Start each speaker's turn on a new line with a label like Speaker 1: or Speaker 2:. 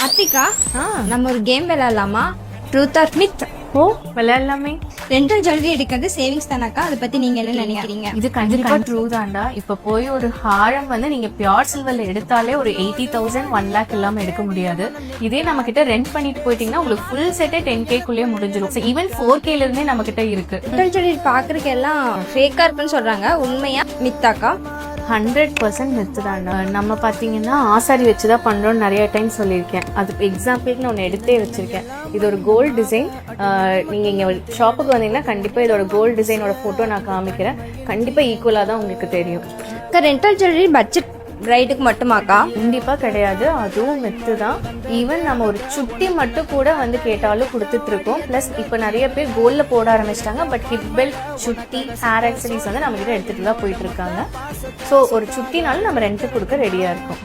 Speaker 1: கார்த்திகா நம்ம ஒரு கேம் விளையாடலாமா? Truth or myth.
Speaker 2: ஓ விளையாடலாமே.
Speaker 1: ரெண்டல் ஜுவல்லரி எடுக்கிறது சேவிங்ஸ் தானாக்கா? அதை பத்தி நீங்க என்ன நினைக்கிறீங்க?
Speaker 2: இது கண்டிப்பா ட்ரூ தான்டா. இப்ப போய் ஒரு ஹாரம் வந்து நீங்க பியூர் சில்வர்ல எடுத்தாலே ஒரு 80,000 1 lakh இல்லாம எடுக்க முடியாது. இதே நம்ம கிட்ட ரெண்ட் பண்ணிட்டு போயிட்டீங்கன்னா உங்களுக்கு ஃபுல் செட்டே 10K குள்ளேயே முடிஞ்சிடும். ஈவன் 4K ல இருந்தே நம்ம கிட்ட இருக்கு.
Speaker 1: ரெண்டல் ஜுவல்லரி பாக்குறதுக்கு எல்லாம் ஃபேக்கா இருக்குன்னு சொல்றாங்க, உண்மையா மித்தாக்கா?
Speaker 2: 100% மித்து தான்டா. நம்ம பார்த்தீங்கன்னா ஆசாரி வச்சு தான் பண்ணுறோன்னு நிறைய டைம் சொல்லியிருக்கேன். அது எக்ஸாம்பிளுக்கு நான் ஒன்று எடுத்தே வச்சுருக்கேன். இது ஒரு கோல்டு டிசைன். நீங்கள் இங்கே ஷாப்புக்கு வந்தீங்கன்னா கண்டிப்பாக இதோட கோல்டு டிசைனோட ஃபோட்டோ நான் காமிக்கிறேன். கண்டிப்பாக ஈக்குவலாக தான் உங்களுக்கு தெரியும்.
Speaker 1: ரெண்டல் ஜுவல்லரி பட்ஜெட் பிரைடுக்கு மட்டுமாக்கா?
Speaker 2: கண்டிப்பா கிடையாது, அதுவும் மித்து தான். ஈவன் நம்ம ஒரு சுட்டி மட்டும் கூட வந்து கேட்டாலும் கொடுத்துட்டு இருக்கோம். பிளஸ் இப்ப நிறைய பேர் கோல்ட்ல போட ஆரம்பிச்சிட்டாங்க. பட் ஹிப் பெல்ட், சுட்டி, ஹேர் ஆக்சரிஸ் வந்து நம்ம கிட்ட எடுத்துட்டு தான் போயிட்டு இருக்காங்க. ஸோ ஒரு சுட்டினாலும் நம்ம ரெண்ட் கொடுக்க ரெடியா இருக்கோம்.